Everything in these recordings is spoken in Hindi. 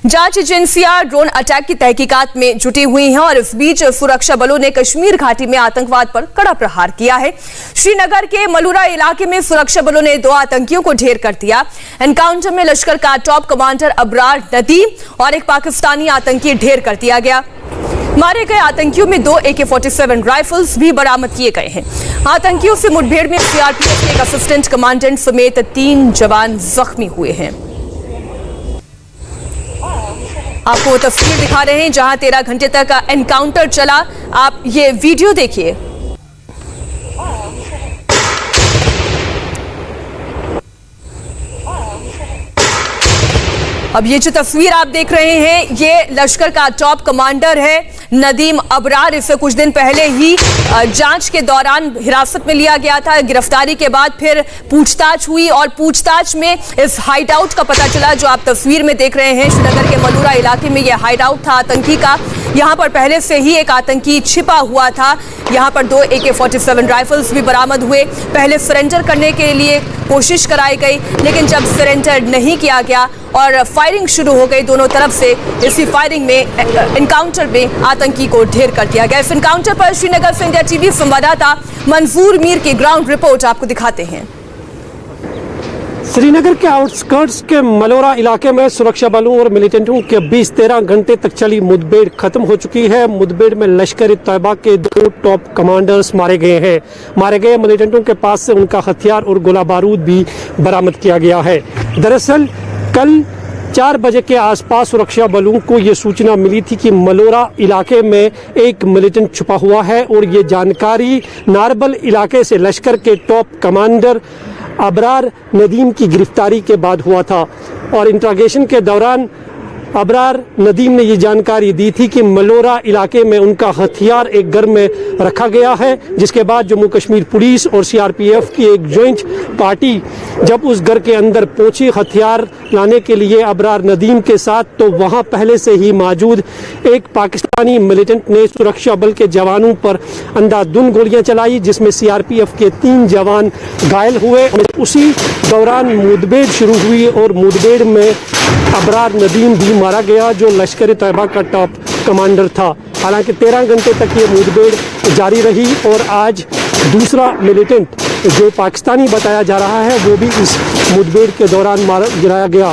जांच एजेंसियां ड्रोन अटैक की तहकीकात में जुटी हुई हैं और इस बीच सुरक्षा बलों ने कश्मीर घाटी में आतंकवाद पर कड़ा प्रहार किया है। श्रीनगर के मलूरा इलाके में सुरक्षा बलों ने 2 आतंकियों को ढेर कर दिया। एनकाउंटर में लश्कर का टॉप कमांडर अबरार नदीम और एक पाकिस्तानी आतंकी ढेर कर दिया गया। मारे गए आतंकियों में 2 AK-47 राइफल्स भी बरामद किए गए हैं। आतंकियों से मुठभेड़ में सीआरपीएफ के एक असिस्टेंट कमांडेंट समेत 3 जवान जख्मी हुए हैं। आपको तस्वीर दिखा रहे हैं जहां 13 घंटे तक एनकाउंटर चला। आप ये वीडियो देखिए। अब ये जो तस्वीर आप देख रहे हैं ये लश्कर का टॉप कमांडर है नदीम अबरार। इसे कुछ दिन पहले ही जांच के दौरान हिरासत में लिया गया था। गिरफ्तारी के बाद फिर पूछताछ हुई और पूछताछ में इस हाइड आउट का पता चला जो आप तस्वीर में देख रहे हैं। श्रीनगर के मलूरा इलाके में यह हाइड आउट था आतंकी का। यहाँ पर पहले से ही एक आतंकी छिपा हुआ था। यहाँ पर 2 AK-47 राइफल्स भी बरामद हुए। पहले सरेंडर करने के लिए कोशिश कराई गई लेकिन जब सरेंडर नहीं किया गया और फायरिंग शुरू हो गई दोनों तरफ से, इसी फायरिंग में एनकाउंटर में आतंकी को ढेर कर दिया गया। इस एनकाउंटर पर श्रीनगर से इंडिया टीवी संवाददाता मंजूर मीर की ग्राउंड रिपोर्ट आपको दिखाते हैं। श्रीनगर के आउटस्कर्ट्स के मलूरा इलाके में सुरक्षा बलों और मिलिटेंटों के बीच 13 घंटे तक चली मुठभेड़ खत्म हो चुकी है। मुठभेड़ में लश्कर-ए-तैयबा के 2 टॉप कमांडर्स मारे गए हैं। मारे गए मिलिटेंटों के पास से उनका हथियार और गोला बारूद भी बरामद किया गया है। दरअसल कल 4 बजे के आसपास सुरक्षा बलों को ये सूचना मिली थी कि मलूरा इलाके में एक मिलिटेंट छुपा हुआ है और ये जानकारी नारबल इलाके से लश्कर के टॉप कमांडर अबरार नदीम की गिरफ्तारी के बाद हुआ था और इंट्रोगेशन के दौरान अबरार नदीम ने ये जानकारी दी थी कि मलूरा इलाके में उनका हथियार एक घर में रखा गया है, जिसके बाद जम्मू कश्मीर पुलिस और सीआरपीएफ की एक जॉइंट पार्टी जब उस घर के अंदर पहुंची हथियार लाने के लिए अबरार नदीम के साथ, तो वहां पहले से ही मौजूद एक पाकिस्तानी मिलिटेंट ने सुरक्षा बल के जवानों पर अंधाधुंध गोलियां चलाई जिसमें सीआरपीएफ के 3 जवान घायल हुए। उसी दौरान मुठभेड़ शुरू हुई और मुठभेड़ में अबरार नदीम भी मारा गया जो लश्कर-ए-तैयबा का टॉप कमांडर था। हालांकि 13 घंटे तक ये मुठभेड़ जारी रही और आज दूसरा मिलिटेंट जो पाकिस्तानी बताया जा रहा है वो भी इस मुठभेड़ के दौरान गिराया गया।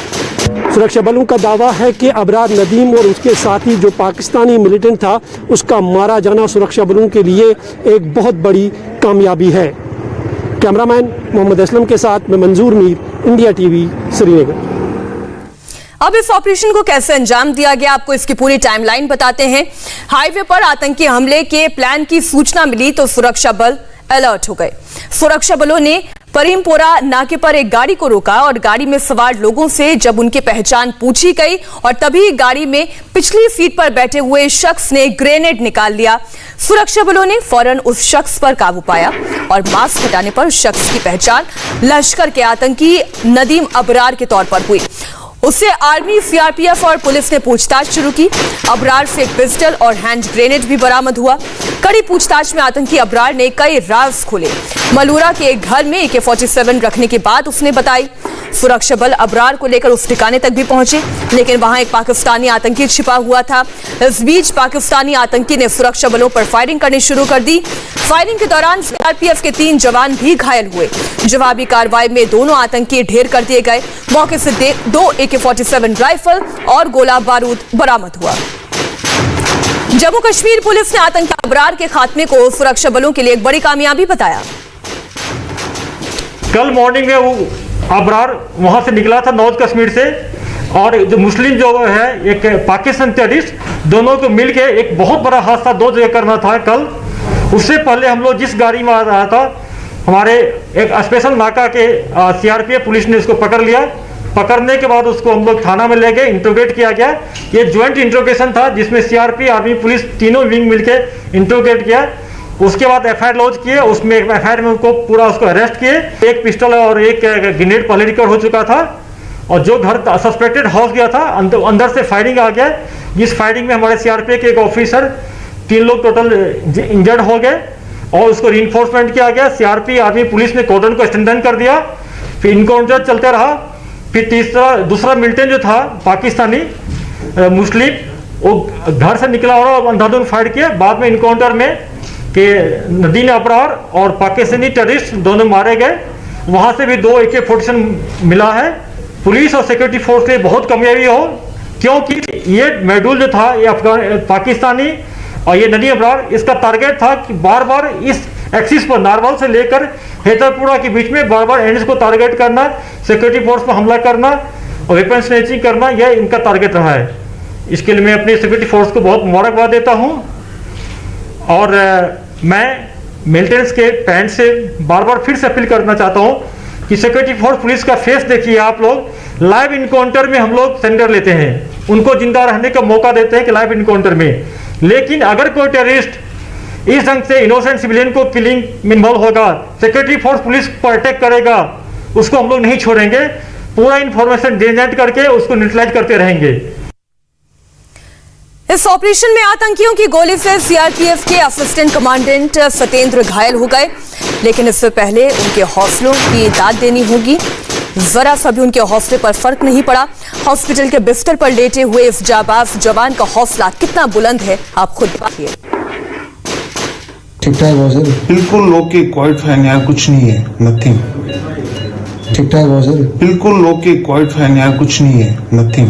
सुरक्षा बलों का दावा है कि अबरार नदीम और उसके साथी जो पाकिस्तानी मिलिटेंट था उसका मारा जाना सुरक्षा बलों के लिए एक बहुत बड़ी कामयाबी है। कैमरामैन मोहम्मद असलम के साथ मैं मंजूर मीर, इंडिया टीवी, श्रीनगर। अब इस ऑपरेशन को कैसे अंजाम दिया गया आपको इसकी पूरी टाइमलाइन बताते हैं। हाईवे पर आतंकी हमले के प्लान की सूचना मिली तो सुरक्षा बल अलर्ट हो गए। सुरक्षा बलों ने परीमपोरा नाके पर एक गाड़ी को रोका और गाड़ी में सवार लोगों से जब उनकी पहचान पूछी गई और तभी गाड़ी में पिछली सीट पर बैठे हुए शख्स ने ग्रेनेड निकाल लिया। सुरक्षा बलों ने फौरन उस शख्स पर काबू पाया और मास्क हटाने पर शख्स की पहचान लश्कर के आतंकी नदीम अबरार के तौर पर हुई। उससे आर्मी, सीआरपीएफ और पुलिस ने पूछताछ शुरू की। अबरार से एक पिस्टल और हैंड ग्रेनेड भी बरामद हुआ। कड़ी पूछताछ में आतंकी अबरार ने कई राज खोले। मलूरा के एक घर में AK-47 रखने की बात उसने बताई। सुरक्षा बल अबरार को लेकर उस ठिकाने तक भी पहुंचे लेकिन वहां एक पाकिस्तानी आतंकी छिपा हुआ था। इस बीच पाकिस्तानी आतंकी ने सुरक्षा बलों पर फायरिंग करनी शुरू कर दी। फायरिंग के दौरान सीआरपीएफ के 3 जवान भी घायल हुए। जवाबी कार्रवाई में दोनों आतंकी ढेर कर दिए गए। मौके से 2 AK-47 राइफल और गोला बारूद बरामद हुआ। जम्मू कश्मीर पुलिस ने आतंकी अबरार के खात्मे को सुरक्षा बलों के लिए एक बड़ी कामयाबी बताया। कल मॉर्निंग में वो अबरार वहां से निकला था नॉर्थ कश्मीर से और जो मुस्लिम जो है एक पाकिस्तान टेररिस्ट, दोनों को मिलके एक बहुत बड़ा हादसा 2 जगह करना था कल। उससे पहले हम लोग जिस गाड़ी में आ रहा था हमारे एक स्पेशल नाका के सीआरपीएफ पुलिस ने उसको पकड़ लिया। पकड़ने के बाद उसको हम लोग थाना में ले गए, इंट्रोगेट किया गया। ये ज्वाइंट इंट्रोगेशन था जिसमें सीआरपी, आर्मी, पुलिस तीनों विंग मिलके इंट्रोगेट किया। उसके बाद एफआईआर लॉन्च किए। उसमें एफआईआर में उनको पूरा उसको अरेस्ट किए। एक पिस्टल और एक ग्रेनेड पहले रिकवर हो चुका था और जो घर सस्पेक्टेड हाउस गया था अंदर से फायरिंग आ गया। इस फायरिंग में हमारे सीआरपीएफ के एक ऑफिसर, 3 लोग टोटल इंजर्ड हो गए और उसको रीइंफोर्समेंट किया गया। सीआरपी, आर्मी, पुलिस ने कॉर्डन को स्ट्रेंथन कर दिया। फिर इनकाउंटर चलते रहा। फिर दूसरा मिलिटेंट जो था पाकिस्तानी, मुस्लिम वो घर से निकला और अंधाधुंध फायर किया। बाद में इनकाउंटर में कि नदीम अबरार और पाकिस्तानी टेररिस्ट दोनों मारे गए। वहाँ से भी 2 AK-47 मिला है। पुलिस और सिक्योरिटी फोर्स के बहुत कामयाबी हो, क्योंकि ये मेडुल जो था ये पाकिस्तानी और ये नदीम अबरार, इसका टारगेट था कि बार बार इस एक्सिस पर नारवल से लेकर हैदरपुरा के बीच में बार बार एंड्स को टारगेट करना, सिक्योरिटी फोर्स पर हमला करना और वेपन स्नैचिंग करना, यह इनका टारगेट रहा है। इसके लिए मैं अपनी सिक्योरिटी फोर्स को बहुत मुबारकबाद देता हूँ। और मैं मिलिटेंट्स के पैंट से बार बार फिर से अपील करना चाहता हूँ कि सिक्योरिटी फोर्स पुलिस का फेस देखिए आप लोग। लाइव इनकाउंटर में हम लोग सेंडर लेते हैं, उनको जिंदा रहने का मौका देते हैं कि लाइव इनकाउंटर में। लेकिन अगर कोई टेररिस्ट इस ढंग से इनोसेंट सिविलियन को किलिंग में इन्वॉल्व होगा, सिक्योरिटी फोर्स पुलिस पर अटैक करेगा, उसको हम लोग नहीं छोड़ेंगे। पूरा इंफॉर्मेशन जनरेट करके उसको न्यूट्रलाइज करते रहेंगे। इस ऑपरेशन में आतंकियों की गोली से सीआरपीएफ के असिस्टेंट कमांडेंट सत्येंद्र घायल हो गए, लेकिन इससे पहले उनके हौसलों की दाद देनी होगी। जरा सा भी उनके हौसले पर फर्क नहीं पड़ा। हॉस्पिटल के बिस्तर पर लेटे हुए इस जाबाज जवान का हौसला कितना बुलंद है, आप खुद देखिए। ठीक ठाक सर, बिल्कुल ओके, क्वाइट फाइन यार, कुछ नहीं है, नथिंग। ठीक ठाक सर, बिल्कुल ओके, क्वाइट फाइन यार, कुछ नहीं है, नथिंग।